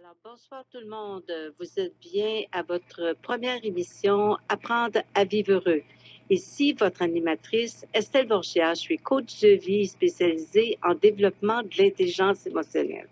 Alors, bonsoir tout le monde. Vous êtes bien à votre première émission Apprendre à vivre heureux. Ici, votre animatrice Estelle Borgia. Je suis coach de vie spécialisée en développement de l'intelligence émotionnelle.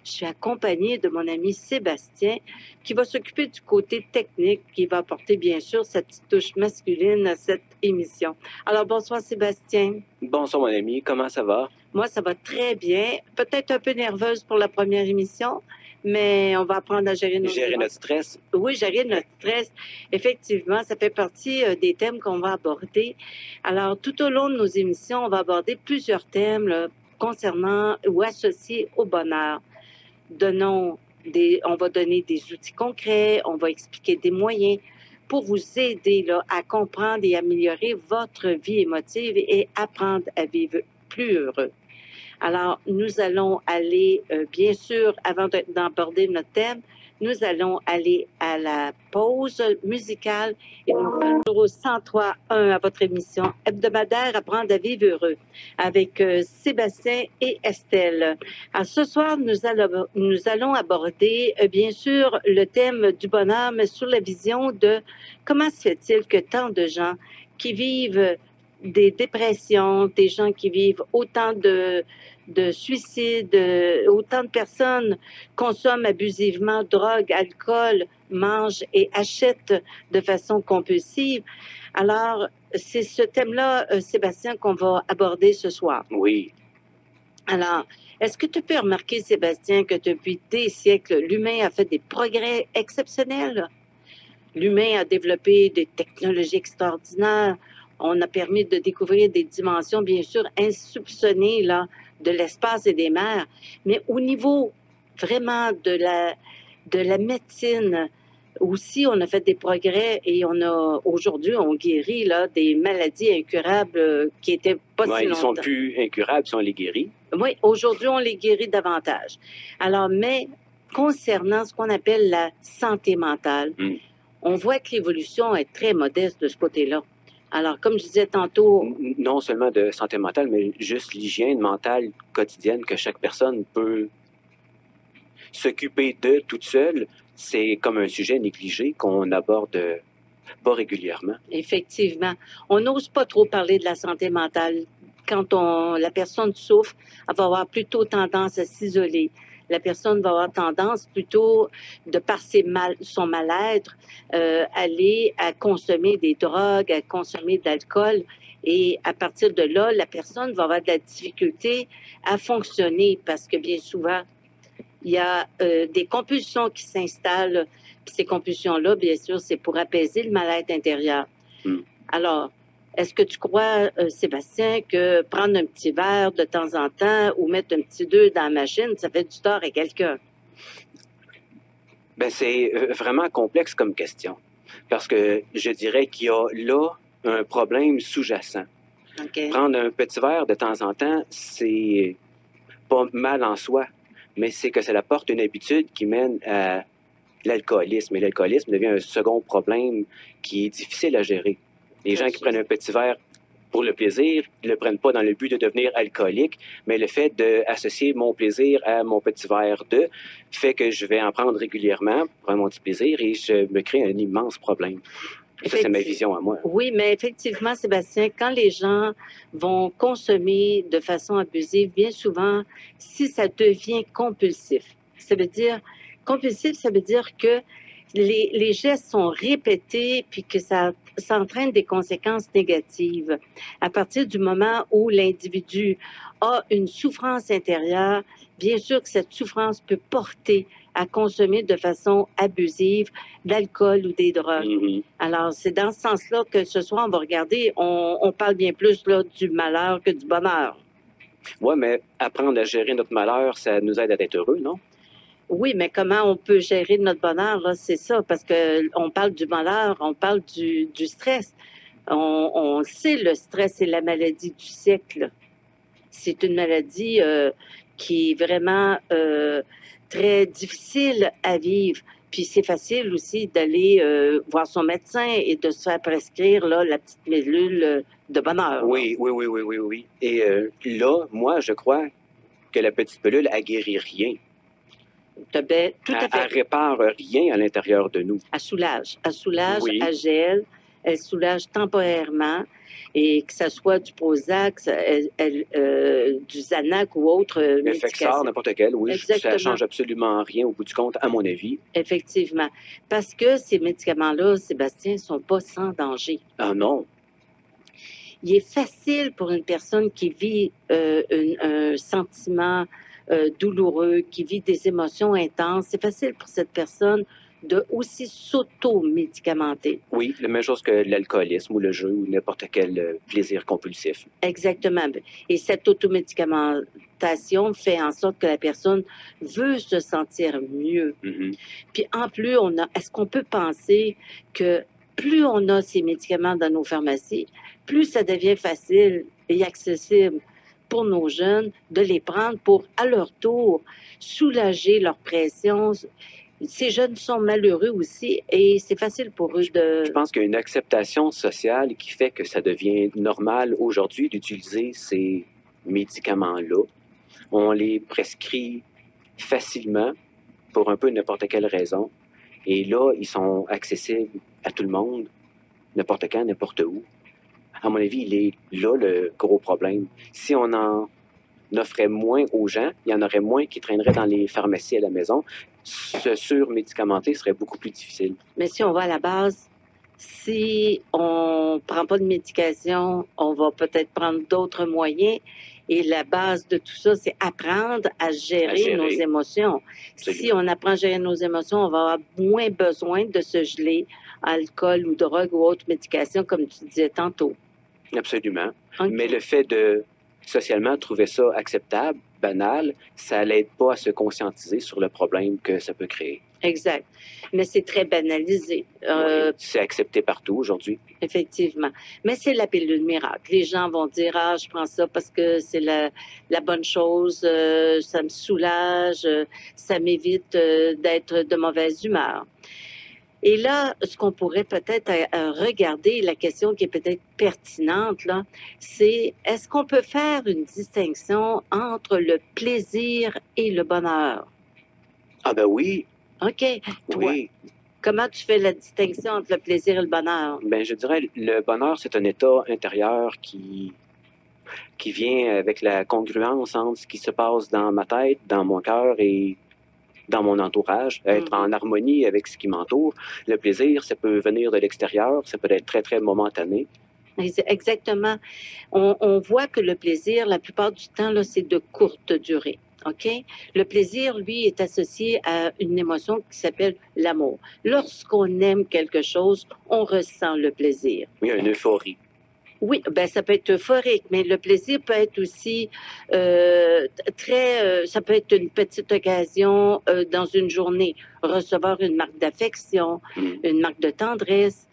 Je suis accompagnée de mon ami Sébastien qui va s'occuper du côté technique, qui va apporter bien sûr cette petite touche masculine à cette émission. Alors, bonsoir Sébastien. Bonsoir mon ami, comment ça va? Moi, ça va très bien. Peut-être un peu nerveuse pour la première émission, mais on va apprendre à gérer notre stress? Oui, gérer notre stress. Effectivement, ça fait partie des thèmes qu'on va aborder. Alors, tout au long de nos émissions, on va aborder plusieurs thèmes là, concernant ou associés au bonheur. On va donner des outils concrets, on va expliquer des moyens pour vous aider là, à comprendre et améliorer votre vie émotive et apprendre à vivre plus heureux. Alors, nous allons aller, bien sûr, avant d'aborder notre thème, nous allons aller à la pause musicale et on va au 103.1 à votre émission hebdomadaire Apprendre à vivre heureux avec Sébastien et Estelle. Alors, ce soir, nous allons aborder, bien sûr, le thème du bonheur, mais sur la vision de comment se fait-il que tant de gens qui vivent des dépressions, des gens qui vivent autant de suicides, autant de personnes consomment abusivement drogue, alcool, mangent et achètent de façon compulsive. Alors, c'est ce thème-là, Sébastien, qu'on va aborder ce soir. Oui. Alors, est-ce que tu peux remarquer, Sébastien, que depuis des siècles, l'humain a fait des progrès exceptionnels? L'humain a développé des technologies extraordinaires. On a permis de découvrir des dimensions, bien sûr, insoupçonnées là, de l'espace et des mers. Mais au niveau vraiment de la médecine, aussi, on a fait des progrès et aujourd'hui, on guérit là, des maladies incurables qui étaient pas si longtemps. Ils sont plus incurables si on les guérit. Oui, aujourd'hui, on les guérit davantage. Alors, mais concernant ce qu'on appelle la santé mentale, on voit que l'évolution est très modeste de ce côté-là. Alors, comme je disais tantôt... Non seulement de santé mentale, mais juste l'hygiène mentale quotidienne que chaque personne peut s'occuper de toute seule, c'est comme un sujet négligé qu'on aborde pas régulièrement. Effectivement. On n'ose pas trop parler de la santé mentale. Quand la personne souffre, elle va avoir plutôt tendance à s'isoler. La personne va avoir tendance plutôt, de par son mal-être, aller à consommer des drogues, à consommer de l'alcool. Et à partir de là, la personne va avoir de la difficulté à fonctionner parce que bien souvent, il y a des compulsions qui s'installent. Puis ces compulsions-là, bien sûr, c'est pour apaiser le mal-être intérieur. Alors, est-ce que tu crois, Sébastien, que prendre un petit verre de temps en temps ou mettre un petit d'œuf dans la machine, ça fait du tort à quelqu'un? Ben, c'est vraiment complexe comme question. Parce que je dirais qu'il y a là un problème sous-jacent. Okay. Prendre un petit verre de temps en temps, c'est pas mal en soi, mais c'est que ça apporte une habitude qui mène à l'alcoolisme. Et l'alcoolisme devient un second problème qui est difficile à gérer. Les gens qui prennent un petit verre pour le plaisir, ils ne le prennent pas dans le but de devenir alcoolique, mais le fait d'associer mon plaisir à mon petit verre fait que je vais en prendre régulièrement pour mon petit plaisir et je me crée un immense problème. Ça, c'est ma vision à moi. Oui, mais effectivement, Sébastien, quand les gens vont consommer de façon abusive, bien souvent, si ça devient compulsif, ça veut dire que les gestes sont répétés puis que ça entraîne des conséquences négatives. À partir du moment où l'individu a une souffrance intérieure, bien sûr que cette souffrance peut porter à consommer de façon abusive de l'alcool ou des drogues. Alors, c'est dans ce sens-là que ce soir, on va regarder, on parle bien plus là, du malheur que du bonheur. Oui, mais apprendre à gérer notre malheur, ça nous aide à être heureux, non? Oui, mais comment on peut gérer notre bonheur, là, c'est ça, parce qu'on parle du malheur, on parle du stress. On sait, le stress, c'est la maladie du siècle. C'est une maladie qui est vraiment très difficile à vivre. Puis c'est facile aussi d'aller voir son médecin et de se faire prescrire là, la petite pilule de bonheur. Oui. Et là, moi, je crois que la petite pilule, elle guérit rien. Tout à Elle fait. répare rien à l'intérieur de nous. Elle soulage. Elle soulage, Oui. elle gèle, elle soulage temporairement. Et que ce soit du Prozac, du Xanax ou autre Effexor, médication. n'importe quel, oui. Ça Exactement. change absolument rien au bout du compte, à mon avis. Effectivement. Parce que ces médicaments-là, Sébastien, ne sont pas sans danger. Ah non. Il est facile pour une personne qui vit un sentiment douloureux, qui vit des émotions intenses, c'est facile pour cette personne de aussi s'auto-médicamenter. Oui, la même chose que l'alcoolisme ou le jeu ou n'importe quel plaisir compulsif. Exactement. Et cette automédicamentation fait en sorte que la personne veut se sentir mieux. Mhm. Puis en plus, est-ce qu'on peut penser que plus on a ces médicaments dans nos pharmacies, plus ça devient facile et accessible pour nos jeunes de les prendre pour, à leur tour, soulager leur pression. Ces jeunes sont malheureux aussi et c'est facile pour eux Je de... pense qu'il y a une acceptation sociale qui fait que ça devient normal aujourd'hui d'utiliser ces médicaments-là. On les prescrit facilement pour un peu n'importe quelle raison. Et là, ils sont accessibles à tout le monde, n'importe quand, n'importe où. À mon avis, il est là le gros problème. Si on en offrait moins aux gens, il y en aurait moins qui traîneraient dans les pharmacies à la maison. Se surmédicamenter serait beaucoup plus difficile. Mais si on va à la base, si on ne prend pas de médication, on va peut-être prendre d'autres moyens. Et la base de tout ça, c'est apprendre à gérer nos émotions. Absolument. Si on apprend à gérer nos émotions, on va avoir moins besoin de se geler alcool ou drogue ou autre médication, comme tu disais tantôt. Absolument. Okay. Mais le fait de socialement trouver ça acceptable, banal, ça l'aide pas à se conscientiser sur le problème que ça peut créer. Exact. Mais c'est très banalisé. Oui, c'est accepté partout aujourd'hui. Effectivement. Mais c'est la pilule miracle. Les gens vont dire, ah, je prends ça parce que c'est la bonne chose, ça me soulage, ça m'évite d'être de mauvaise humeur. Et là, ce qu'on pourrait peut-être regarder, la question qui est peut-être pertinente, là, c'est est-ce qu'on peut faire une distinction entre le plaisir et le bonheur? Ah ben oui. OK. Toi, oui. Comment tu fais la distinction entre le plaisir et le bonheur? Ben, je dirais le bonheur, c'est un état intérieur qui vient avec la congruence entre ce qui se passe dans ma tête, dans mon cœur et dans mon entourage, être en harmonie avec ce qui m'entoure. Le plaisir, ça peut venir de l'extérieur, ça peut être très, très momentané. Exactement. On voit que le plaisir, la plupart du temps, là, c'est de courte durée. OK? Le plaisir, lui, est associé à une émotion qui s'appelle l'amour. Lorsqu'on aime quelque chose, on ressent le plaisir. Oui, une euphorie. Oui, ben ça peut être euphorique, mais le plaisir peut être aussi ça peut être une petite occasion dans une journée. Recevoir une marque d'affection, une marque de tendresse.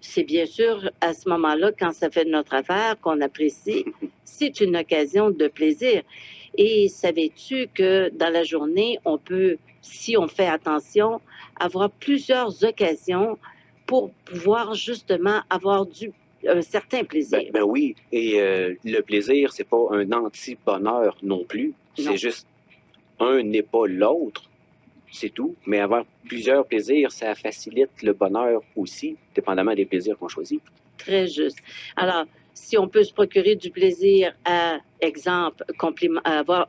C'est bien sûr à ce moment-là, quand ça fait de notre affaire, qu'on apprécie, c'est une occasion de plaisir. Et savais-tu que dans la journée, on peut, si on fait attention, avoir plusieurs occasions pour pouvoir justement avoir un certain plaisir. Ben oui, et le plaisir, c'est pas un anti-bonheur non plus. C'est juste un n'est pas l'autre, c'est tout. Mais avoir plusieurs plaisirs, ça facilite le bonheur aussi, dépendamment des plaisirs qu'on choisit. Très juste. Alors, si on peut se procurer du plaisir à, exemple,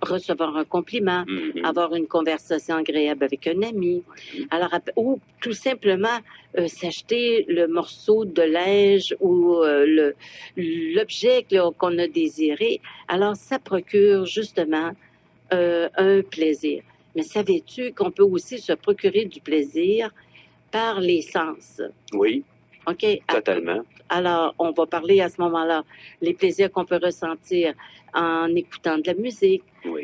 recevoir un compliment, avoir une conversation agréable avec un ami, alors, ou tout simplement s'acheter le morceau de linge ou l'objet qu'on a désiré, alors ça procure justement un plaisir. Mais savais-tu qu'on peut aussi se procurer du plaisir par les sens? Oui. OK. Totalement. Alors, on va parler à ce moment-là les plaisirs qu'on peut ressentir en écoutant de la musique,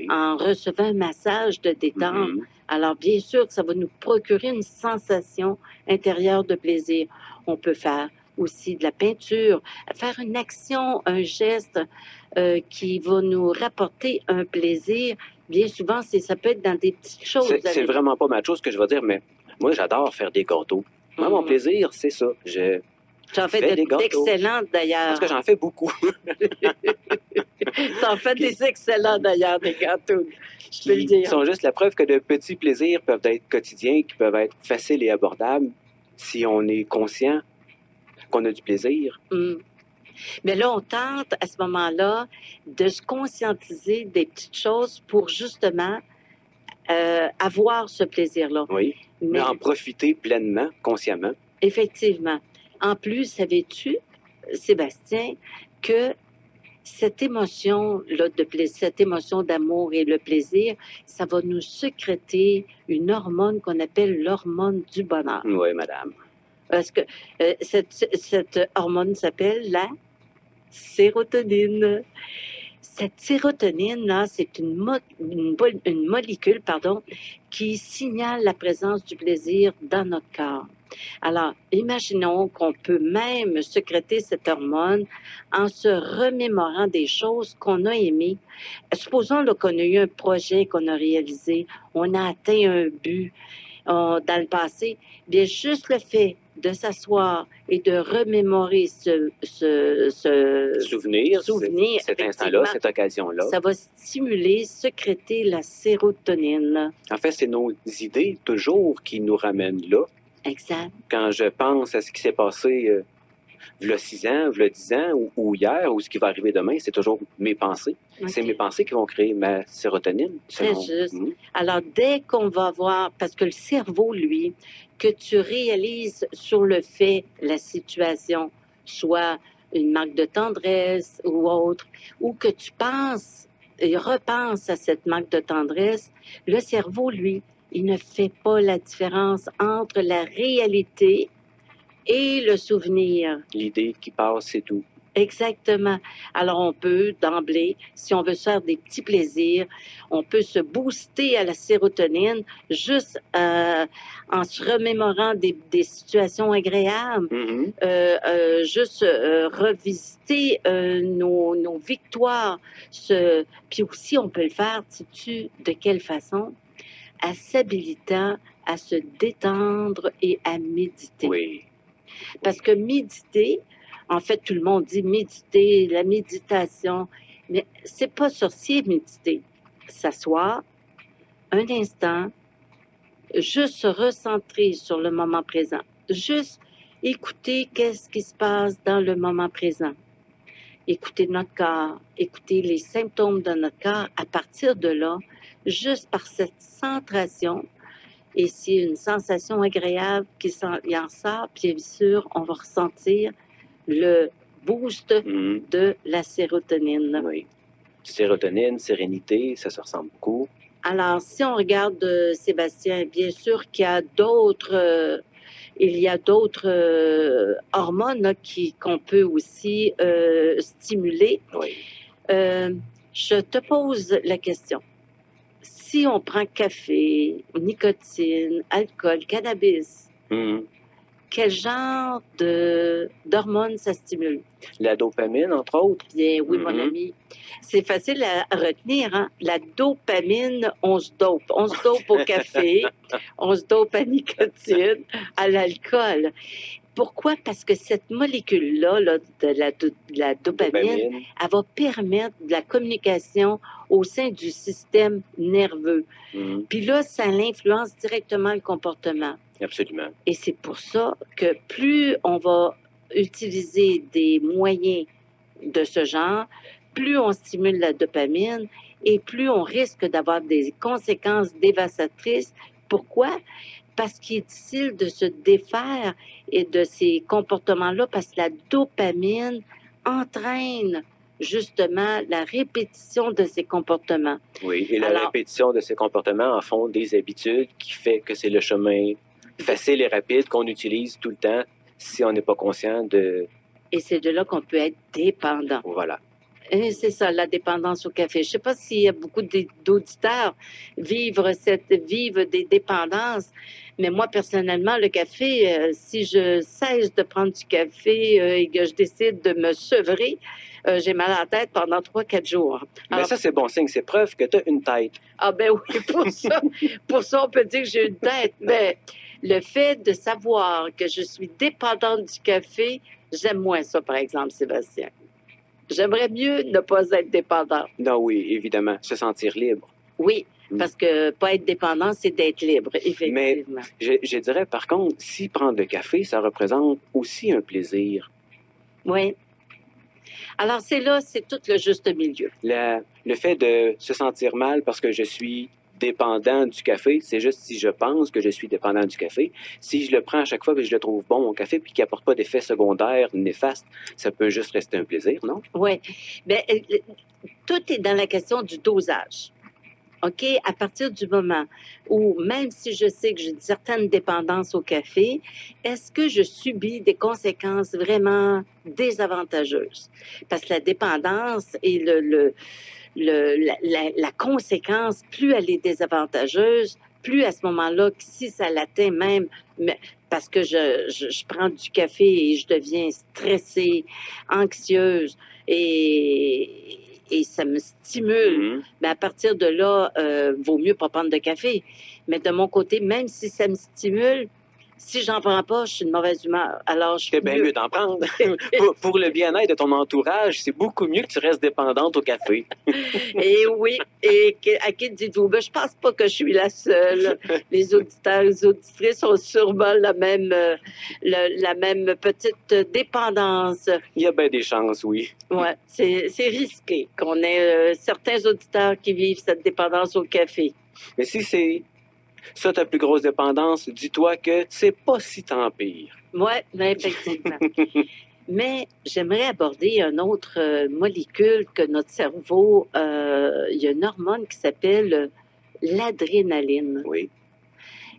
en recevant un massage de détente. Alors, bien sûr que ça va nous procurer une sensation intérieure de plaisir. On peut faire aussi de la peinture, faire une action, un geste qui va nous rapporter un plaisir. Bien souvent, ça peut être dans des petites choses. C'est vraiment pas ma chose que je vais dire, mais moi, j'adore faire des gâteaux. Moi, mon plaisir, c'est ça. Tu en fais Fais des gâteaux. d'excellents, d'ailleurs. Parce que j'en fais beaucoup. Tu en fais des excellents, d'ailleurs, des gâteaux. Je peux le Qui dire. sont juste la preuve que de petits plaisirs peuvent être quotidiens, qui peuvent être faciles et abordables si on est conscient qu'on a du plaisir. Mm. Mais là, on tente à ce moment-là de se conscientiser des petites choses pour justement avoir ce plaisir-là. Oui. Mais en profiter pleinement, consciemment. Effectivement. En plus, savais-tu, Sébastien, que cette émotion-là de plaisir, cette émotion d'amour et le plaisir, ça va nous sécréter une hormone qu'on appelle l'hormone du bonheur. Oui, madame. Parce que cette hormone s'appelle la sérotonine. Cette sérotonine, là, c'est une molécule, qui signale la présence du plaisir dans notre corps. Alors, imaginons qu'on peut même sécréter cette hormone en se remémorant des choses qu'on a aimées. Supposons là, qu'on a eu un projet qu'on a réalisé, on a atteint un but dans le passé. Bien, juste le fait de s'asseoir et de remémorer ce souvenir cet instant-là, cette occasion-là. Ça va stimuler, sécréter la sérotonine. En fait, c'est nos idées toujours qui nous ramènent là. Exact. Quand je pense à ce qui s'est passé v'là 6 ans, v'là 10 ans, ou hier, ou ce qui va arriver demain, c'est toujours mes pensées. Okay. C'est mes pensées qui vont créer ma sérotonine. Très juste. Alors, dès qu'on va voir, parce que le cerveau, lui, que tu réalises sur le fait, la situation, soit une marque de tendresse ou autre, ou que tu penses et repenses à cette marque de tendresse, le cerveau, lui, il ne fait pas la différence entre la réalité et le souvenir. L'idée qui passe, c'est tout. Exactement. Alors, on peut, d'emblée, si on veut se faire des petits plaisirs, on peut se booster à la sérotonine juste en se remémorant des situations agréables, juste revisiter nos victoires. Puis aussi, on peut le faire, sais-tu, de quelle façon? À s'habilitant à se détendre et à méditer. Oui. Parce que méditer, en fait, tout le monde dit méditer, la méditation, mais c'est pas sorcier méditer. S'asseoir un instant, juste se recentrer sur le moment présent, juste écouter qu'est-ce qui se passe dans le moment présent. Écouter notre corps, écouter les symptômes de notre corps. À partir de là, juste par cette centration, et si une sensation agréable qui en sort, bien sûr, on va ressentir le boost de la sérotonine. Oui. Sérotonine, sérénité, ça se ressemble beaucoup. Alors, si on regarde, Sébastien, bien sûr qu'il y a d'autres... il y a d'autres hormones qu'on peut aussi stimuler. Oui. Je te pose la question. Si on prend café, nicotine, alcool, cannabis, quel genre d'hormones ça stimule? La dopamine, entre autres. Bien, oui, mon ami. C'est facile à retenir. Hein? La dopamine, on se dope. On se dope au café, on se dope à nicotine, à l'alcool. Pourquoi? Parce que cette molécule-là, de la dopamine, elle va permettre de la communication au sein du système nerveux. Puis là, ça influence directement le comportement. Absolument. Et c'est pour ça que plus on va utiliser des moyens de ce genre, plus on stimule la dopamine et plus on risque d'avoir des conséquences dévastatrices. Pourquoi? Parce qu'il est difficile de se défaire et de ces comportements-là, parce que la dopamine entraîne justement la répétition de ces comportements. Oui, et la répétition de ces comportements en font des habitudes qui fait que c'est le chemin facile et rapide qu'on utilise tout le temps si on n'est pas conscient de... Et c'est de là qu'on peut être dépendant. Voilà. Et c'est ça, la dépendance au café. Je ne sais pas s'il y a beaucoup d'auditeurs vivent des dépendances, mais moi, personnellement, le café, si je cesse de prendre du café et que je décide de me sevrer, j'ai mal à la tête pendant 3-4 jours. Mais ça, c'est bon signe. C'est preuve que tu as une tête. Ah ben oui, pour ça, on peut dire que j'ai une tête. Mais le fait de savoir que je suis dépendante du café, j'aime moins ça, par exemple, Sébastien. J'aimerais mieux ne pas être dépendante. Non, oui, évidemment, se sentir libre. Oui, parce que pas être dépendant, c'est d'être libre, effectivement. Mais je dirais, par contre, si prendre le café, ça représente aussi un plaisir. Oui. Alors, c'est là, c'est tout le juste milieu. Le fait de se sentir mal parce que je suis dépendant du café, c'est juste si je pense que je suis dépendant du café. Si je le prends à chaque fois que je le trouve bon, mon café, puis qu'il n'apporte pas d'effet secondaire néfaste, ça peut juste rester un plaisir, non? Oui. Bien, tout est dans la question du dosage. OK? À partir du moment où, même si je sais que j'ai une certaine dépendance au café, est-ce que je subis des conséquences vraiment désavantageuses? Parce que la dépendance et la conséquence, plus elle est désavantageuse, plus à ce moment-là, si ça l'atteint même, parce que je prends du café et je deviens stressée, anxieuse et ça me stimule, mais à partir de là, vaut mieux pas prendre de café. Mais de mon côté, même si ça me stimule, si j'en prends pas, je suis de mauvaise humeur. Alors, je C'est bien mieux d'en prendre. Pour le bien-être de ton entourage, c'est beaucoup mieux que tu restes dépendante au café. Et oui, et à qui dites-vous? Ben, je pense pas que je suis la seule. Les auditeurs, les auditrices ont sûrement la même petite dépendance. Il y a bien des chances, oui. Oui, c'est risqué qu'on ait certains auditeurs qui vivent cette dépendance au café. Mais si c'est ça ta plus grosse dépendance, dis-toi que c'est pas si tant pire. Oui, effectivement. Mais j'aimerais aborder une autre molécule que notre cerveau, il y a une hormone qui s'appelle l'adrénaline. Oui.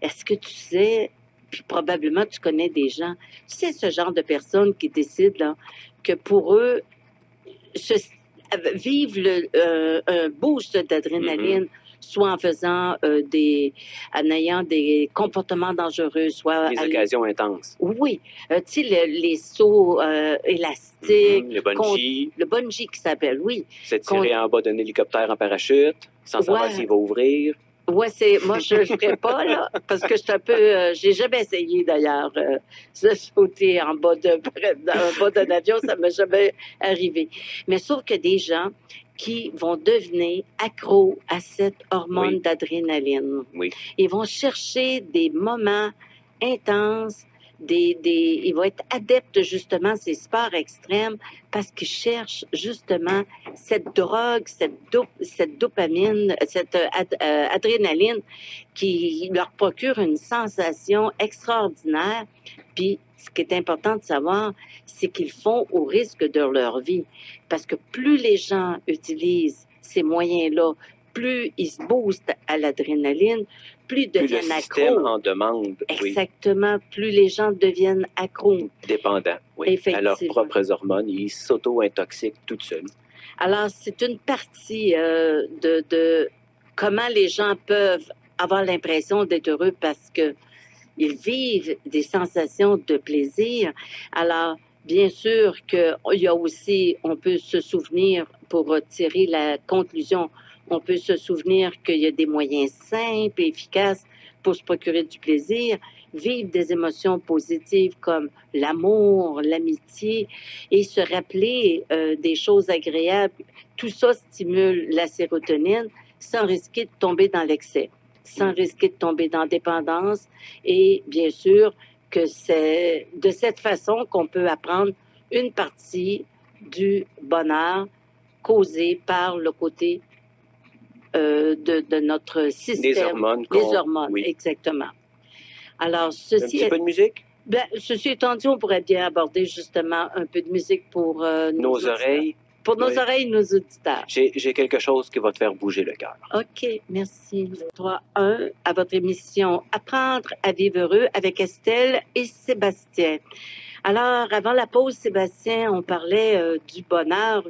Est-ce que tu sais, puis probablement tu connais des gens, tu sais ce genre de personnes qui décident là, que pour eux, vivre un boost d'adrénaline, soit en faisant en ayant des comportements dangereux, soit... Des occasions intenses. Oui. Tu sais, les sauts élastiques. Le bungee. Le bungee qui s'appelle, oui. Se tirer en bas d'un hélicoptère en parachute, sans savoir s'il va ouvrir. Oui, moi, je le ferais pas, là, parce que je suis un peu... j'ai jamais essayé, d'ailleurs, de sauter en bas d'un avion, ça m'est jamais arrivé. Mais sauf que des gens qui vont devenir accros à cette hormone d'adrénaline. Oui. Ils vont chercher des moments intenses, ils vont être adeptes justement à ces sports extrêmes parce qu'ils cherchent justement cette drogue, cette dopamine, cette adrénaline qui leur procure une sensation extraordinaire. Puis, ce qui est important de savoir, c'est qu'ils font au risque de leur vie. Parce que plus les gens utilisent ces moyens-là, plus ils se boostent à l'adrénaline, plus ils deviennent accros. Plus le système en demande. Exactement. Plus les gens deviennent accros. Dépendants, oui. À leurs propres hormones. Ils s'auto-intoxiquent tout seuls. Alors, c'est une partie de comment les gens peuvent avoir l'impression d'être heureux parce que ils vivent des sensations de plaisir. Alors, bien sûr qu'il y a aussi, on peut se souvenir, pour tirer la conclusion, on peut se souvenir qu'il y a des moyens simples et efficaces pour se procurer du plaisir, vivre des émotions positives comme l'amour, l'amitié et se rappeler des choses agréables. Tout ça stimule la sérotonine sans risquer de tomber dans l'excès, sans risquer de tomber dans la dépendance. Et bien sûr que c'est de cette façon qu'on peut apprendre une partie du bonheur causé par le côté de notre système. Les hormones, oui. Exactement. Alors, ceci... Un petit peu de musique? Ben, ceci étant dit, on pourrait bien aborder justement un peu de musique pour nos oreilles. Pour nos oreilles, nos auditeurs. J'ai quelque chose qui va te faire bouger le cœur. OK, merci. 3, 1, à votre émission Apprendre à vivre heureux avec Estelle et Sébastien. Alors, avant la pause, Sébastien, on parlait du bonheur.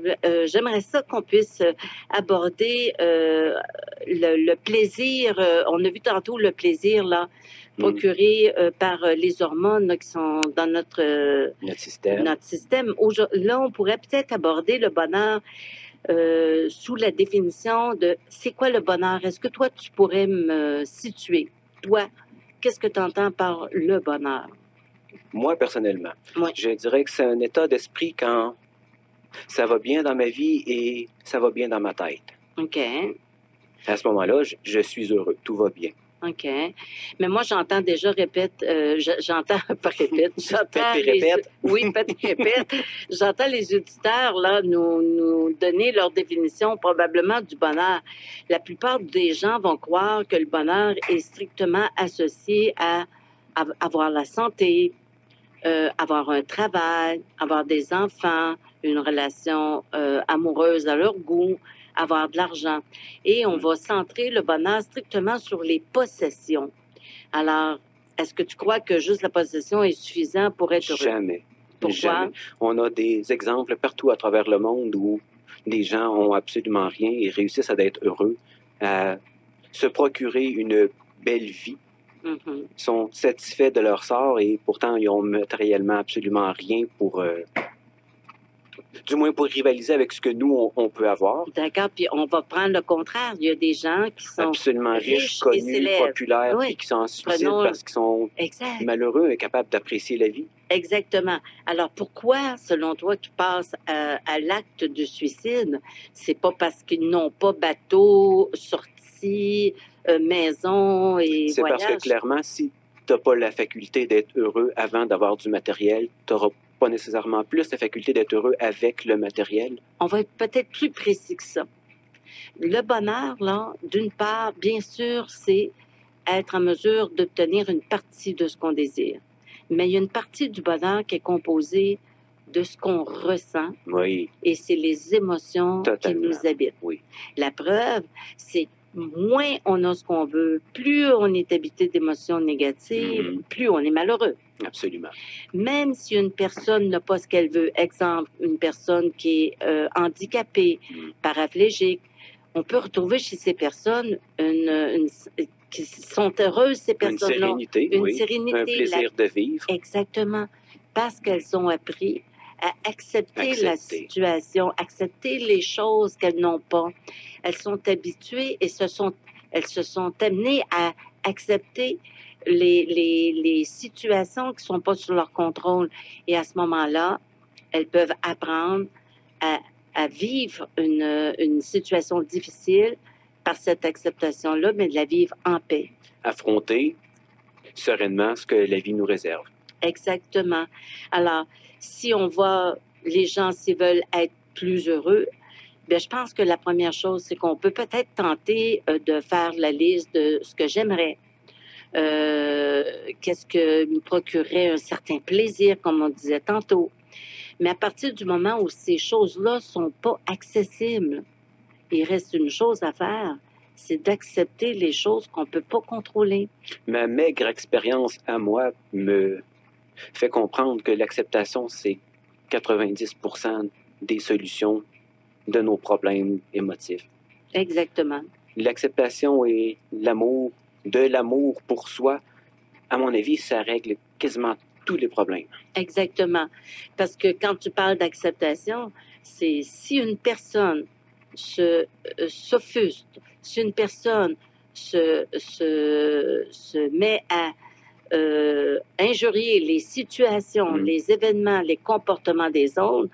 J'aimerais ça qu'on puisse aborder le plaisir. On a vu tantôt le plaisir, là, procuré par les hormones là, qui sont dans notre système. Là, on pourrait peut-être aborder le bonheur sous la définition de c'est quoi le bonheur? Est-ce que toi, tu pourrais me situer? Toi, qu'est-ce que tu entends par le bonheur? Moi, personnellement, Oui. je dirais que c'est un état d'esprit quand ça va bien dans ma vie et ça va bien dans ma tête. OK. À ce moment-là, je suis heureux, tout va bien. OK. Mais moi, j'entends déjà j'entends, pas répète, j'entends Pète et répète. Oui, pète et répète. J'entends les auditeurs, là, nous donner leur définition, probablement, du bonheur. La plupart des gens vont croire que le bonheur est strictement associé à avoir la santé, avoir un travail, avoir des enfants, une relation amoureuse à leur goût, avoir de l'argent. Et on va centrer le bonheur strictement sur les possessions. Alors, est-ce que tu crois que juste la possession est suffisant pour être heureux? Jamais. Pourquoi? Jamais. On a des exemples partout à travers le monde où des gens ont absolument rien et réussissent à être heureux, à se procurer une belle vie, Mhm. sont satisfaits de leur sort et pourtant ils ont matériellement absolument rien pour, du moins pour rivaliser avec ce que nous, on peut avoir. D'accord, puis on va prendre le contraire. Il y a des gens qui sont Absolument riches, riches et connus, célèbres. populaires, Oui. puis qui s'en suicident Prenons- parce qu'ils sont Exact. malheureux et capables d'apprécier la vie. Exactement. Alors pourquoi, selon toi, tu passes à l'acte de suicide? C'est pas parce qu'ils n'ont pas bateau, sortie, maison et C'est parce que voyage. clairement, si tu n'as pas la faculté d'être heureux avant d'avoir du matériel, tu n'auras pas nécessairement plus la faculté d'être heureux avec le matériel. On va être peut-être plus précis que ça. Le bonheur, là, d'une part, bien sûr, c'est être en mesure d'obtenir une partie de ce qu'on désire. Mais il y a une partie du bonheur qui est composée de ce qu'on ressent Oui, et c'est les émotions Totalement. qui nous habitent. oui. La preuve, c'est moins on a ce qu'on veut, plus on est habité d'émotions négatives, Mhm. plus on est malheureux. Absolument. Même si une personne n'a pas ce qu'elle veut, exemple, une personne qui est handicapée, paraplégique, on peut retrouver chez ces personnes qui sont heureuses, ces Une personnes-là. sérénité, Une oui. sérénité, Un plaisir de vivre. Exactement. Parce qu'elles ont appris à accepter la Accepter. situation, accepter les choses qu'elles n'ont pas. Elles sont habituées et elles se sont amenées à accepter les situations qui ne sont pas sous leur contrôle. Et à ce moment-là, elles peuvent apprendre à vivre une situation difficile par cette acceptation-là, mais de la vivre en paix. Affronter sereinement ce que la vie nous réserve. Exactement. Alors, si on va, les gens, s'ils veulent être plus heureux, bien, je pense que la première chose, c'est qu'on peut peut-être tenter de faire la liste de ce que j'aimerais. Qu'est-ce que me procurerait un certain plaisir, comme on disait tantôt. Mais à partir du moment où ces choses-là ne sont pas accessibles, il reste une chose à faire, c'est d'accepter les choses qu'on ne peut pas contrôler. Ma maigre expérience à moi me fait comprendre que l'acceptation, c'est 90% des solutions de nos problèmes émotifs. Exactement. L'acceptation et l'amour, de l'amour pour soi, à mon avis, ça règle quasiment tous les problèmes. Exactement. Parce que quand tu parles d'acceptation, c'est si une personne s'offusque, si une personne se met à injurier les situations, les événements, les comportements des autres,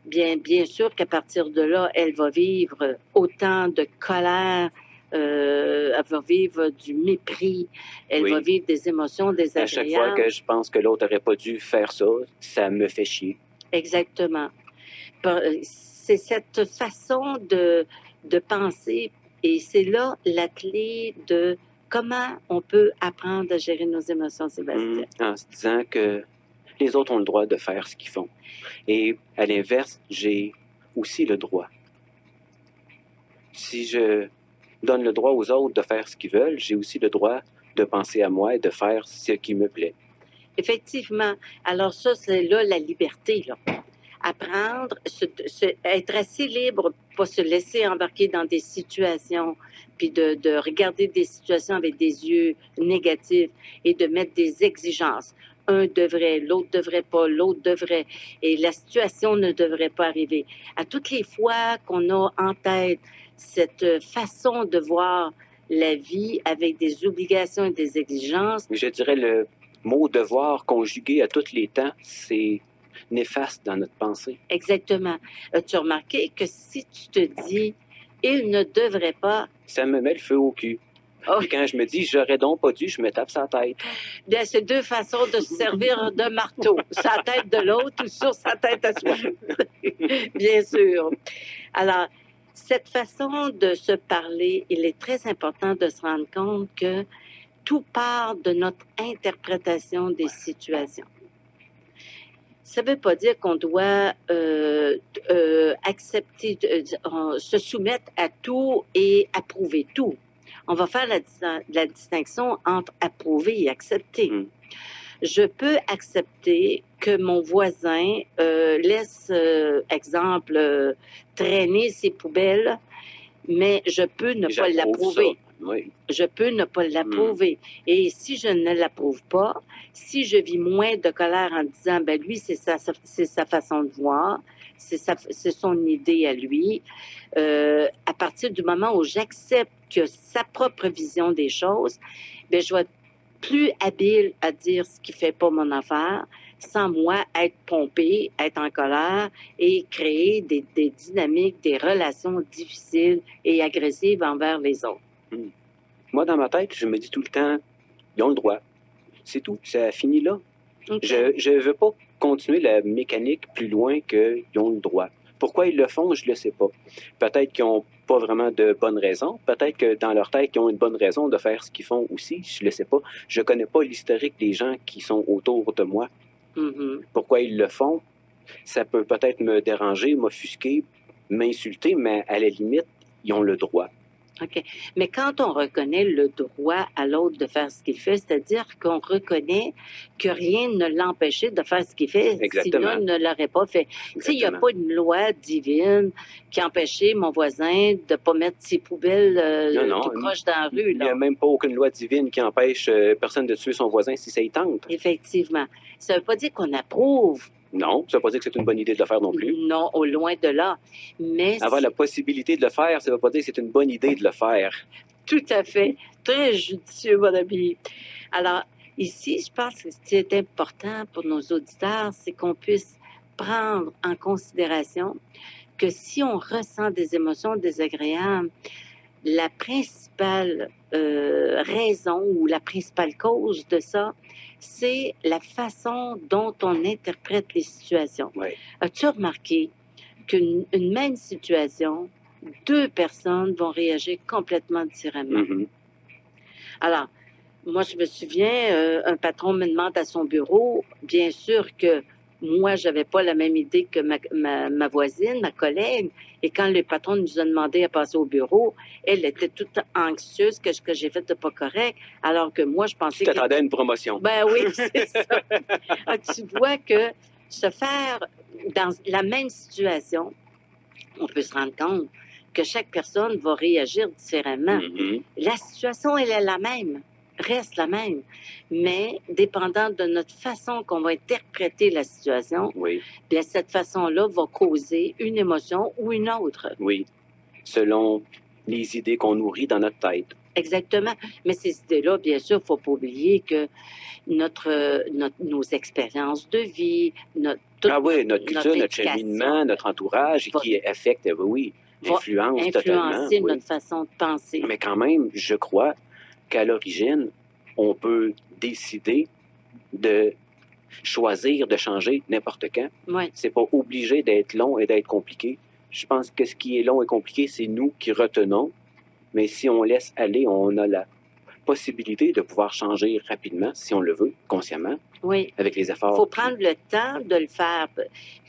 bien sûr qu'à partir de là, elle va vivre autant de colère, elle va vivre du mépris, elle va vivre des émotions À désagréables. chaque fois que je pense que l'autre n'aurait pas dû faire ça, ça me fait chier. Exactement. C'est cette façon de penser et c'est là la clé de comment on peut apprendre à gérer nos émotions, Sébastien. En se disant que les autres ont le droit de faire ce qu'ils font. Et à l'inverse, j'ai aussi le droit. Si je donne le droit aux autres de faire ce qu'ils veulent, j'ai aussi le droit de penser à moi et de faire ce qui me plaît. Effectivement. Alors ça, c'est là la liberté, là. Apprendre, être assez libre, pas se laisser embarquer dans des situations, puis de regarder des situations avec des yeux négatifs et de mettre des exigences. Un devrait, l'autre devrait pas, l'autre devrait, et la situation ne devrait pas arriver. À toutes les fois qu'on a en tête cette façon de voir la vie avec des obligations et des exigences. Je dirais le mot devoir conjugué à tous les temps, c'est néfaste dans notre pensée. Exactement. As-tu remarqué que si tu te dis « il ne devrait pas », Ça me met le feu au cul. oh, Puis quand je me dis « j'aurais donc pas dû », je me tape sa tête. bien, c'est deux façons de se servir de marteau, sa tête de l'autre ou sur sa tête à soi. Bien sûr. Alors, cette façon de se parler, il est très important de se rendre compte que tout part de notre interprétation des situations. Ça ne veut pas dire qu'on doit accepter, se soumettre à tout et approuver tout. On va faire la distinction entre approuver et accepter. Mm. Je peux accepter que mon voisin laisse, exemple, traîner ses poubelles, mais je peux ne pas J'approuve l'approuver. ça. Oui. Je peux ne pas l'approuver. Et si je ne l'approuve pas, si je vis moins de colère en disant, ben lui, c'est sa façon de voir, c'est son idée à lui, à partir du moment où j'accepte que sa propre vision des choses, ben je vais être plus habile à dire ce qui fait pas mon affaire, sans moi être pompée, être en colère et créer des dynamiques, des relations difficiles et agressives envers les autres. Moi, dans ma tête, je me dis tout le temps, ils ont le droit. C'est tout. Ça finit là. OK. Je ne veux pas continuer la mécanique plus loin qu'ils ont le droit. Pourquoi ils le font, je ne le sais pas. Peut-être qu'ils n'ont pas vraiment de bonnes raisons. Peut-être que dans leur tête, ils ont une bonne raison de faire ce qu'ils font aussi. Je ne le sais pas. Je ne connais pas l'historique des gens qui sont autour de moi. Mhm. Pourquoi ils le font, ça peut peut-être me déranger, m'offusquer, m'insulter, mais à la limite, ils ont le droit. OK. Mais quand on reconnaît le droit à l'autre de faire ce qu'il fait, c'est-à-dire qu'on reconnaît que rien ne l'empêchait de faire ce qu'il fait, Exactement. sinon il ne l'aurait pas fait. Tu sais, il n'y a pas une loi divine qui empêchait mon voisin de ne pas mettre ses poubelles Non, tout croche dans la rue. Il n'y a Là. même pas aucune loi divine qui empêche personne de tuer son voisin si ça y tente. Effectivement. Ça ne veut pas dire qu'on approuve. Non, ça ne veut pas dire que c'est une bonne idée de le faire non plus. Non, au loin de là. Mais Avoir la possibilité de le faire, ça ne veut pas dire que c'est une bonne idée de le faire. tout à fait. Très judicieux, mon ami. Alors, ici, je pense que ce qui est important pour nos auditeurs, c'est qu'on puisse prendre en considération que si on ressent des émotions désagréables, la principale raison ou la principale cause de ça, c'est la façon dont on interprète les situations. Oui. As-tu remarqué qu'une même situation, deux personnes vont réagir complètement différemment? Mhm. Alors, moi, je me souviens, un patron me demande à son bureau, bien sûr que moi, je n'avais pas la même idée que ma voisine, ma collègue. Et quand le patron nous a demandé à passer au bureau, elle était toute anxieuse que ce que j'ai fait de pas correct, alors que moi, je pensais Tu t'attendais à une promotion. Ben oui, c'est ça. Alors, tu vois que se faire dans la même situation, on peut se rendre compte que chaque personne va réagir différemment. Mhm. La situation, elle est la même, reste la même, mais dépendant de notre façon qu'on va interpréter la situation, Oui, bien, cette façon-là va causer une émotion ou une autre. oui. Selon les idées qu'on nourrit dans notre tête. Exactement. Mais ces idées-là, bien sûr, il ne faut pas oublier que nos expériences de vie, Ah oui, notre culture, notre éducation cheminement, notre entourage, va- qui affecte, oui, va influence totalement. influencer Oui. notre façon de penser. Mais quand même, je crois qu'à l'origine, on peut décider de choisir de changer n'importe quand. Oui, C'est pas obligé d'être long et d'être compliqué. Je pense que ce qui est long et compliqué, c'est nous qui retenons. Mais si on laisse aller, on a la possibilité de pouvoir changer rapidement, si on le veut, consciemment, oui. avec les efforts. Il faut prendre le temps de le faire.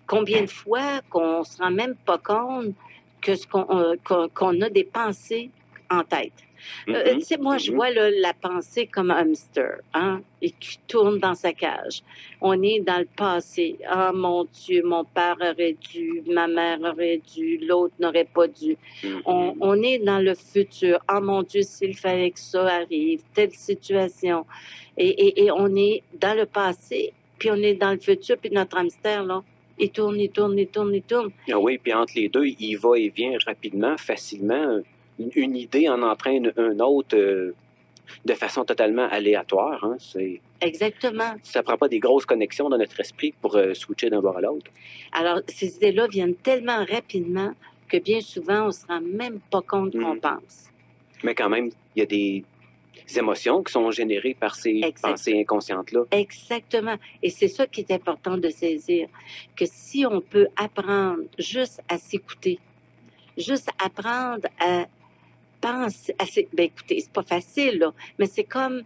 Combien de fois qu'on ne se rend même pas compte qu'on a des pensées en tête? Mhm, Tu sais, moi, je vois là, la pensée comme un hamster, hein, et qui tourne dans sa cage. On est dans le passé. Ah, mon Dieu, mon père aurait dû, ma mère aurait dû, l'autre n'aurait pas dû. mhm. On est dans le futur. Ah, mon Dieu, s'il fallait que ça arrive, telle situation. Et on est dans le passé, puis on est dans le futur, puis notre hamster, là, il tourne, il tourne, il tourne, il tourne. Ah oui, puis entre les deux, il va et vient rapidement, facilement. une idée en entraîne une autre de façon totalement aléatoire. Hein. Exactement. Ça ne prend pas des grosses connexions dans notre esprit pour switcher d'un bord à l'autre. Alors, ces idées-là viennent tellement rapidement que bien souvent, on ne se rend même pas compte qu'on pense. Mais quand même, il y a des émotions qui sont générées par ces pensées inconscientes-là. Exactement. Et c'est ça qui est important de saisir, que si on peut apprendre juste à s'écouter, juste apprendre à penser, ben écoutez, c'est pas facile, là, mais c'est comme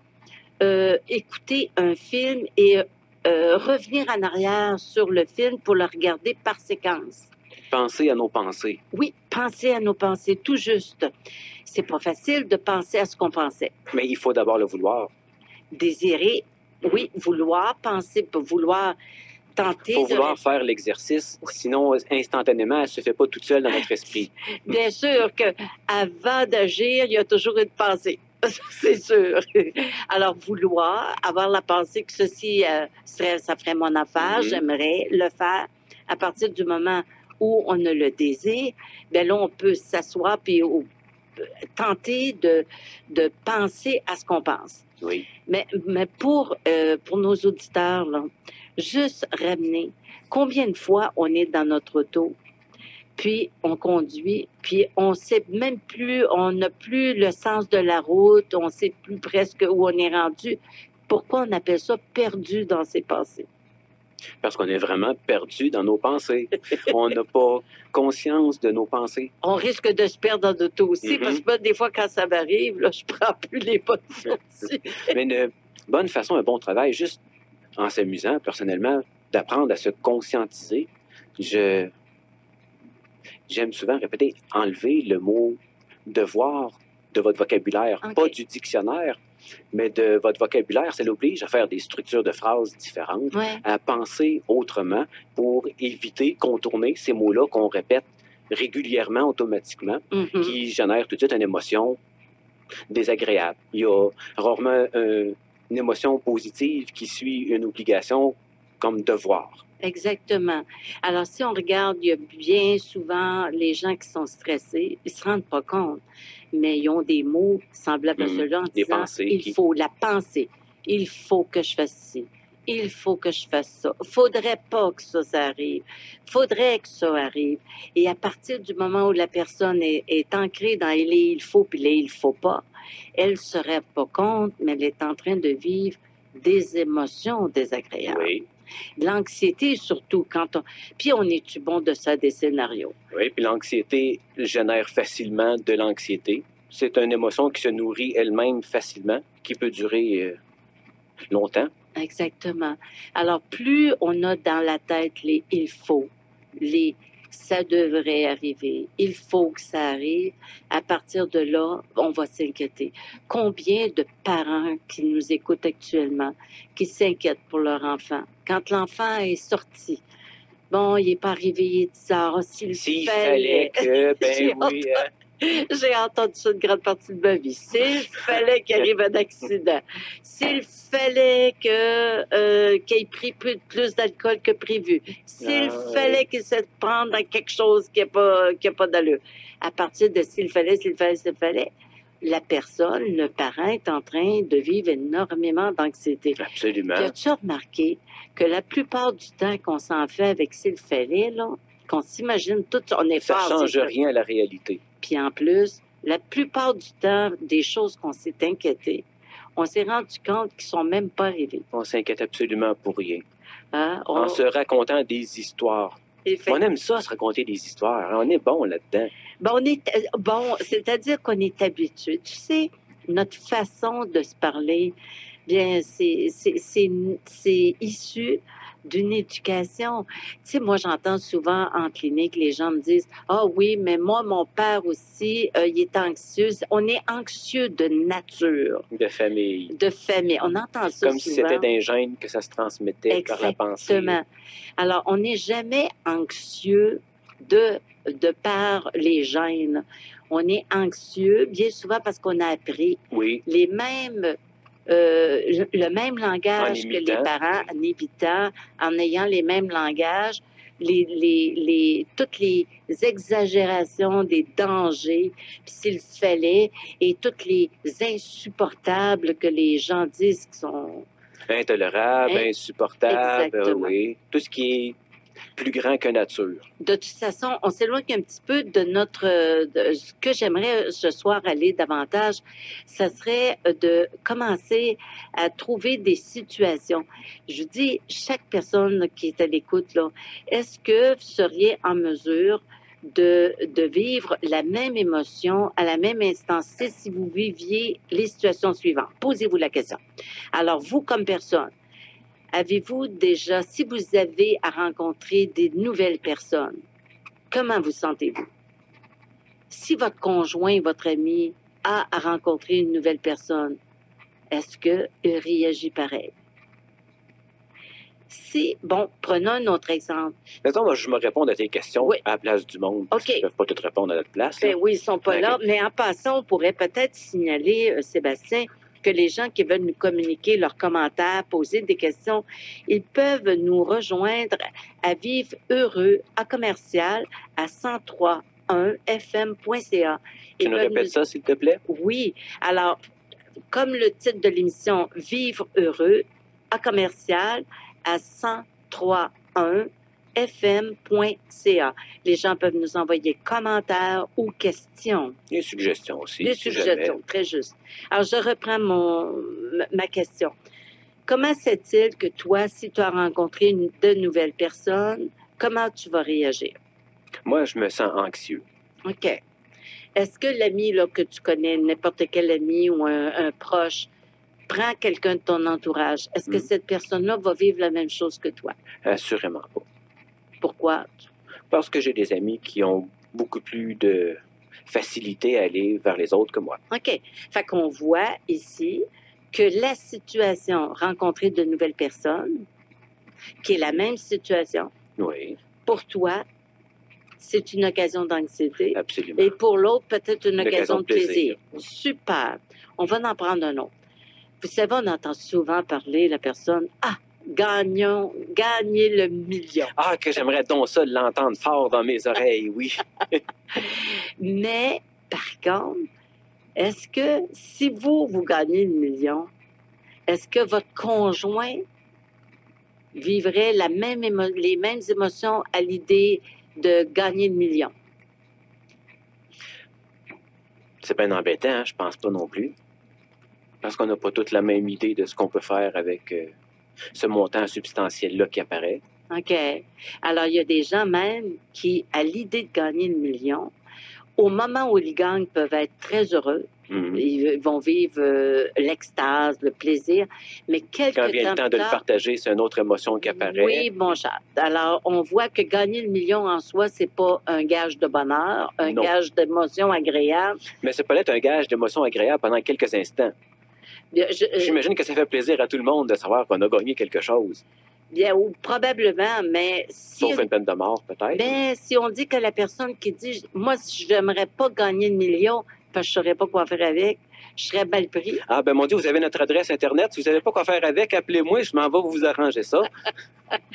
écouter un film et revenir en arrière sur le film pour le regarder par séquence. Penser à nos pensées. Oui, penser à nos pensées, tout juste. C'est pas facile de penser à ce qu'on pensait. Mais il faut d'abord le vouloir. Désirer, oui, vouloir penser, vouloir tenter. Il faut vouloir faire l'exercice, sinon instantanément, elle ne se fait pas toute seule dans notre esprit. Bien sûr qu'avant d'agir, il y a toujours une pensée. C'est sûr. Alors, vouloir, avoir la pensée que ceci, ça ferait mon affaire, j'aimerais le faire. À partir du moment où on a le désir, bien là, on peut s'asseoir puis tenter de penser à ce qu'on pense. Oui. Mais pour nos auditeurs, là, juste ramener combien de fois on est dans notre auto, puis on conduit, puis on sait même plus, on n'a plus le sens de la route, on sait plus presque où on est rendu. Pourquoi on appelle ça perdu dans ses pensées? Parce qu'on est vraiment perdu dans nos pensées. On n'a pas conscience de nos pensées. On risque de se perdre dans l'auto aussi, parce que des fois, quand ça m'arrive, là, je prends plus les bonnes sorties. Mais une bonne façon, un bon travail, juste en s'amusant, personnellement, d'apprendre à se conscientiser. J'aime souvent répéter, enlever le mot devoir de votre vocabulaire, pas du dictionnaire, mais de votre vocabulaire. Ça l'oblige à faire des structures de phrases différentes, à penser autrement pour éviter, contourner ces mots-là qu'on répète régulièrement, automatiquement, qui génèrent tout de suite une émotion désagréable. Il y a rarement une émotion positive qui suit une obligation comme devoir. Exactement. Alors, si on regarde, il y a bien souvent les gens qui sont stressés, ils ne se rendent pas compte, mais ils ont des mots semblables à ceux-là en disant il faut la penser, il faut que je fasse ci, il faut que je fasse ça, faudrait pas que ça arrive, faudrait que ça arrive. Et à partir du moment où la personne est ancrée dans les il faut puis les il faut pas, elle ne se rend pas compte, mais elle est en train de vivre des émotions désagréables. Oui. L'anxiété, surtout, puis on est-tu bon de ça, des scénarios? Oui, puis l'anxiété génère facilement de l'anxiété. C'est une émotion qui se nourrit elle-même facilement, qui peut durer longtemps. Exactement. Alors, plus on a dans la tête les « il faut », les « ça devrait arriver », « il faut que ça arrive », à partir de là, on va s'inquiéter. Combien de parents qui nous écoutent actuellement, qui s'inquiètent pour leur enfant? Quand l'enfant est sorti, bon, il n'est pas arrivé, il est 10 heures. S'il fallait que, ben oui... J'ai entendu ça une grande partie de ma vie. S'il fallait qu'il arrive un accident, s'il fallait qu'il ait pris plus d'alcool que prévu, s'il fallait qu'il se prenne dans quelque chose qui n'a pas d'allure. À partir de s'il fallait, la personne, le parent est en train de vivre énormément d'anxiété. Absolument. Puis as-tu remarqué que la plupart du temps qu'on s'en fait avec s'il fallait, là, qu'on s'imagine tout, on est ça ne change rien à la réalité. Puis en plus, la plupart du temps, des choses qu'on s'est inquiété, on s'est rendu compte qu'ils ne sont même pas arrivés. On s'inquiète absolument pour rien. En se racontant des histoires. On aime ça, se raconter des histoires. On est bon là-dedans. C'est-à-dire qu'on est habitué. Tu sais, notre façon de se parler, bien, c'est issu d'une éducation. Tu sais, moi, j'entends souvent en clinique, les gens me disent « Ah oui, mais moi, mon père aussi, il est anxieux. » On est anxieux de nature. De famille. De famille. On entend ça comme souvent. Si c'était d'un gène que ça se transmettait par la pensée. Exactement. Alors, on n'est jamais anxieux de par les gènes. On est anxieux, bien souvent, parce qu'on a appris les mêmes... le même langage que les parents, en évitant, en ayant les mêmes langages toutes les exagérations des dangers, puis s'il fallait, et toutes les insupportables que les gens disent qui sont... Intolérable, insupportable, Exactement. oui. Tout ce qui est plus grand que nature. De toute façon, on s'éloigne un petit peu de ce que j'aimerais ce soir aller davantage, ça serait de commencer à trouver des situations. Je dis, chaque personne là, qui est à l'écoute, là, est-ce que vous seriez en mesure de vivre la même émotion à la même instant si vous viviez les situations suivantes? Posez-vous la question. Alors, vous, comme personne, avez-vous déjà, si vous avez à rencontrer des nouvelles personnes, comment vous sentez-vous? Si votre conjoint, votre ami a à rencontrer une nouvelle personne, est-ce qu'il réagit pareil? Si, bon, prenons un autre exemple. Mettons, moi, je me réponds à tes questions Oui. à la place du monde. OK. Ils ne peuvent pas tout répondre à notre place. Ben là. oui, ils ne sont pas OK. là, mais en passant, on pourrait peut-être signaler, Sébastien, que les gens qui veulent nous communiquer leurs commentaires, poser des questions, ils peuvent nous rejoindre à Vive Heureux à commercial à 1031fm.ca. Tu nous répètes ça, s'il te plaît? Oui. Alors, comme le titre de l'émission, Vivre heureux à commercial à 1031fm.ca. Les gens peuvent nous envoyer commentaires ou questions. Des suggestions aussi. Des si suggestions, jamais. très juste. Alors, je reprends ma question. Comment c'est-il que toi, si tu as rencontré de nouvelles personnes, comment tu vas réagir? Moi, je me sens anxieux. OK. Est-ce que l'ami là, que tu connais, n'importe quel ami ou un proche, prend quelqu'un de ton entourage? Est-ce que cette personne-là va vivre la même chose que toi? Assurément pas. Pourquoi? Parce que j'ai des amis qui ont beaucoup plus de facilité à aller vers les autres que moi. OK. Fait qu'on voit ici que la situation, rencontrer de nouvelles personnes, qui est la même situation, Oui, pour toi, c'est une occasion d'anxiété. absolument. Et pour l'autre, peut-être une Une occasion de plaisir. Super. On va en prendre un autre. Vous savez, on entend souvent parler la personne, gagner le million. Ah, que j'aimerais donc ça l'entendre fort dans mes oreilles, oui. Mais, par contre, est-ce que si vous gagnez le million, est-ce que votre conjoint vivrait les mêmes émotions à l'idée de gagner le million? C'est bien embêtant, hein? Je pense pas non plus. Parce qu'on n'a pas toute la même idée de ce qu'on peut faire avec ce montant substantiel-là qui apparaît. OK. Alors, il y a des gens même qui, à l'idée de gagner le million, au moment où ils gagnent, peuvent être très heureux. Mhm. Ils vont vivre l'extase, le plaisir. Mais quelques Quand vient temps le temps de plus le tard, partager, c'est une autre émotion qui apparaît. oui, mon cher. Alors, on voit que gagner le million en soi, c'est pas un gage de bonheur, un Non. gage d'émotion agréable. Mais ça peut être un gage d'émotion agréable pendant quelques instants. J'imagine que ça fait plaisir à tout le monde de savoir qu'on a gagné quelque chose. Bien, ou probablement, mais Sauf une peine de mort, peut-être. ben, si on dit que la personne qui dit « Moi, je n'aimerais pas gagner le million parce que je ne saurais pas quoi faire avec, je serais mal pris. » Ah, ben mon Dieu, vous avez notre adresse Internet. Si vous ne savez pas quoi faire avec, appelez-moi, je m'en vais vous arranger ça.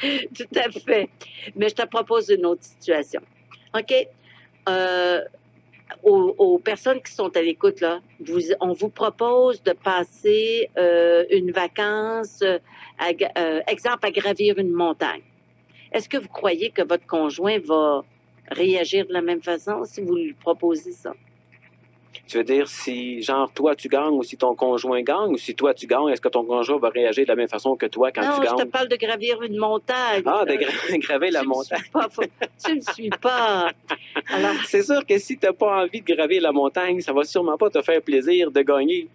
Tout à fait. Mais je te propose une autre situation. OK? Aux personnes qui sont à l'écoute, là, on vous propose de passer une vacance, exemple, à gravir une montagne. Est-ce que vous croyez que votre conjoint va réagir de la même façon si vous lui proposez ça? Tu veux dire si, genre, toi, tu gagnes ou si ton conjoint gagne ou si toi, tu gagnes, est-ce que ton conjoint va réagir de la même façon que toi quand Non, tu je te gagnes? parle de gravir une montagne. Ah, de graver la montagne. Tu ne suis pas. Alors, C'est sûr que si tu n'as pas envie de gravir la montagne, ça va sûrement pas te faire plaisir de gagner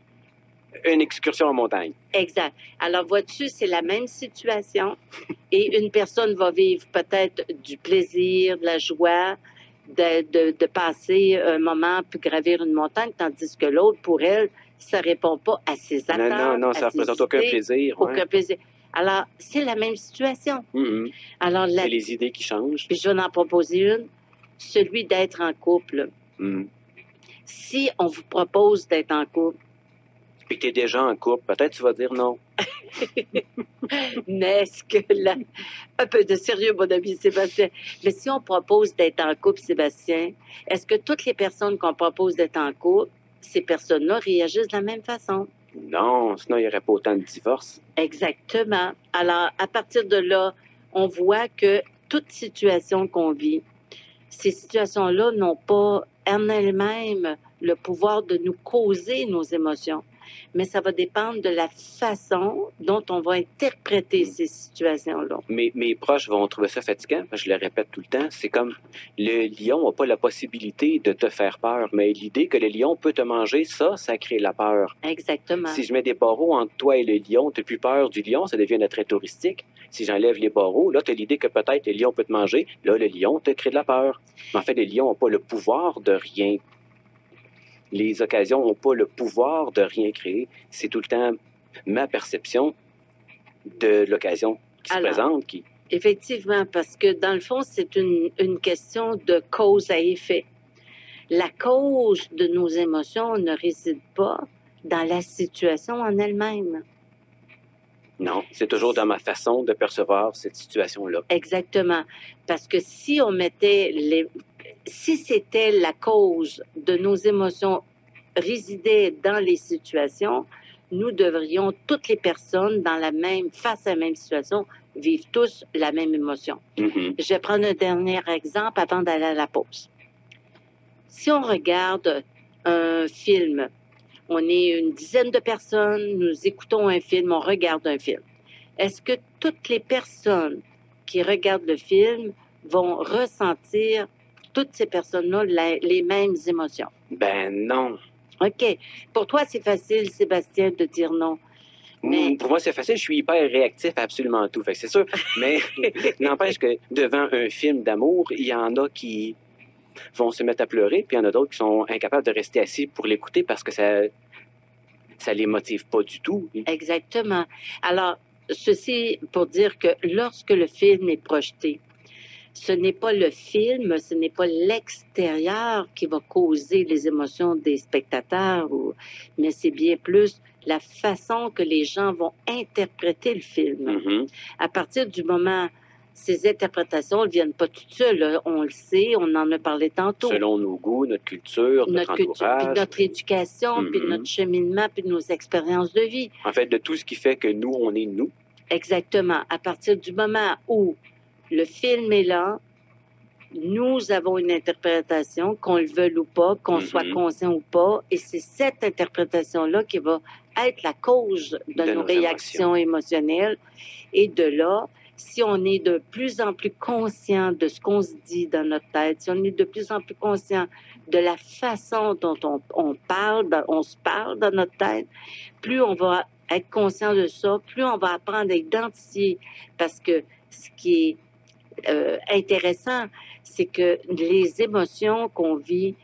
une excursion en montagne. exact. Alors, vois-tu, c'est la même situation et une personne va vivre peut-être du plaisir, de la joie, de passer un moment pour gravir une montagne, tandis que l'autre, pour elle, ça ne répond pas à ses attentes. Non, ça ne à ses représente aucun idées, plaisir. aucun Ouais. plaisir. Alors, c'est la même situation. Mhm. Alors, C'est les idées qui changent. puis je vais en proposer une, celui d'être en couple. Mhm. Si on vous propose d'être en couple, Puis tu es déjà en couple, peut-être tu vas dire non. Mais est-ce que un peu de sérieux, mon ami Sébastien, mais si on propose d'être en couple, Sébastien, est-ce que toutes les personnes qu'on propose d'être en couple, ces personnes-là réagissent de la même façon? Non, sinon il n'y aurait pas autant de divorces. Exactement. Alors, à partir de là, on voit que toute situation qu'on vit, ces situations-là n'ont pas en elles-mêmes le pouvoir de nous causer nos émotions, mais ça va dépendre de la façon dont on va interpréter ces situations-là. Mes proches vont trouver ça fatigant, parce que je le répète tout le temps. C'est comme le lion n'a pas la possibilité de te faire peur, mais l'idée que le lion peut te manger, ça crée la peur. Exactement. Si je mets des barreaux entre toi et le lion, tu n'as plus peur du lion, ça devient un attrait touristique. Si j'enlève les barreaux, là, tu as l'idée que peut-être le lion peut te manger. Là, le lion te crée de la peur. Mais en fait, le lion n'a pas le pouvoir de rien. Les occasions n'ont pas le pouvoir de rien créer. C'est tout le temps ma perception de l'occasion qui se présente. Effectivement, parce que dans le fond, c'est une question de cause à effet. La cause de nos émotions ne réside pas dans la situation en elle-même. Non, c'est toujours dans ma façon de percevoir cette situation-là. Exactement. Parce que si on mettait si c'était la cause de nos émotions résidait dans les situations, nous devrions, toutes les personnes face à la même situation, vivre tous la même émotion. Je vais prendre un dernier exemple avant d'aller à la pause. Si on regarde un film, on est une dizaine de personnes, nous écoutons un film, on regarde un film. Est-ce que toutes les personnes qui regardent le film vont ressentir, toutes ces personnes-là, les mêmes émotions? Ben non. OK. Pour toi, c'est facile, Sébastien, de dire non. Mais... Pour moi, c'est facile. Je suis hyper réactif à absolument tout. Fait que c'est sûr. Mais n'empêche que devant un film d'amour, il y en a qui vont se mettre à pleurer, puis il y en a d'autres qui sont incapables de rester assis pour l'écouter parce que ça les motive pas du tout. Exactement. Alors, ceci pour dire que lorsque le film est projeté, ce n'est pas le film, ce n'est pas l'extérieur qui va causer les émotions des spectateurs, mais c'est bien plus la façon que les gens vont interpréter le film. À partir du moment, ces interprétations ne viennent pas toutes seules, là. On le sait, on en a parlé tantôt. Selon nos goûts, notre culture, notre entourage. Puis notre éducation, puis notre cheminement, puis nos expériences de vie. En fait, de tout ce qui fait que nous, on est nous. Exactement. À partir du moment où le film est là, nous avons une interprétation, qu'on le veuille ou pas, qu'on soit conscient ou pas, et c'est cette interprétation-là qui va être la cause de nos réactions émotionnelles. Et de là, si on est de plus en plus conscient de ce qu'on se dit dans notre tête, si on est de plus en plus conscient de la façon dont on se parle dans notre tête, plus on va être conscient de ça, plus on va apprendre à identifier. Parce que ce qui est intéressant, c'est que les émotions qu'on vit,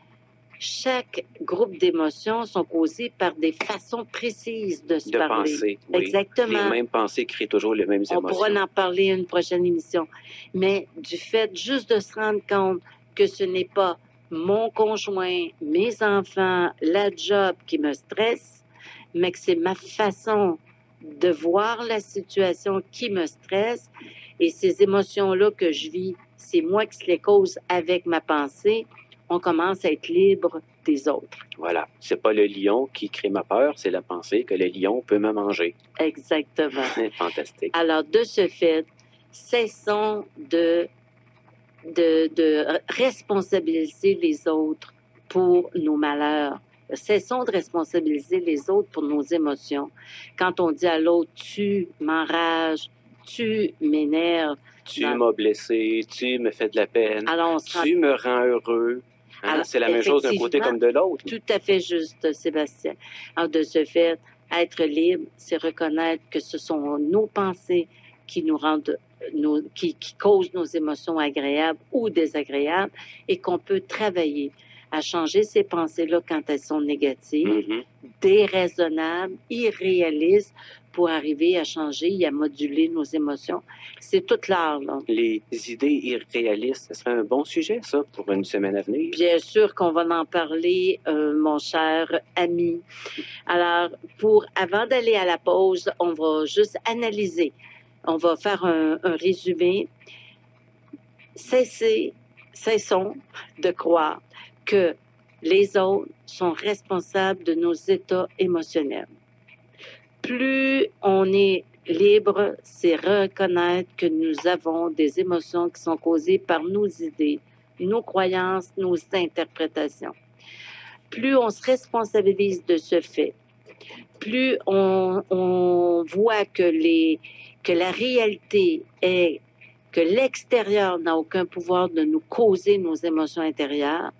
chaque groupe d'émotions sont causées par des façons précises de se parler. Penser, oui. Exactement. Les mêmes pensées créent toujours les mêmes émotions. On pourra en parler à une prochaine émission. Mais du fait juste de se rendre compte que ce n'est pas mon conjoint, mes enfants, la job qui me stresse, mais que c'est ma façon de voir la situation qui me stresse, et ces émotions-là que je vis, c'est moi qui les cause avec ma pensée, on commence à être libre des autres. Voilà. C'est pas le lion qui crée ma peur, c'est la pensée que le lion peut me manger. Exactement. Fantastique. Alors, de ce fait, cessons de responsabiliser les autres pour nos malheurs. Cessons de responsabiliser les autres pour nos émotions. Quand on dit à l'autre « tu m'enrages », tu m'énerves. Tu m'as blessé, tu me fais de la peine, alors, tu me rends heureux. C'est la même chose d'un côté comme de l'autre. Tout à fait juste, Sébastien. Alors, de ce fait, être libre, c'est reconnaître que ce sont nos pensées qui nous rendent, qui causent nos émotions agréables ou désagréables, et qu'on peut travailler à changer ces pensées-là quand elles sont négatives, déraisonnables, irréalistes, pour arriver à changer et à moduler nos émotions. C'est tout l'art, là. Les idées irréalistes, ce serait un bon sujet, ça, pour une semaine à venir? Bien sûr qu'on va en parler, mon cher ami. Alors, avant d'aller à la pause, on va juste analyser On va faire un résumé. Cessons de croire que les autres sont responsables de nos états émotionnels. Plus on est libre, c'est reconnaître que nous avons des émotions qui sont causées par nos idées, nos croyances, nos interprétations. Plus on se responsabilise de ce fait, plus on voit que la réalité est que l'extérieur n'a aucun pouvoir de nous causer nos émotions intérieures,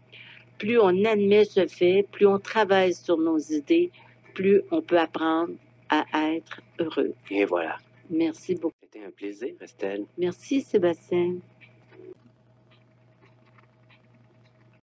plus on admet ce fait, plus on travaille sur nos idées, plus on peut apprendre à être heureux. Et voilà. Merci beaucoup. C'était un plaisir, Estelle. Merci, Sébastien.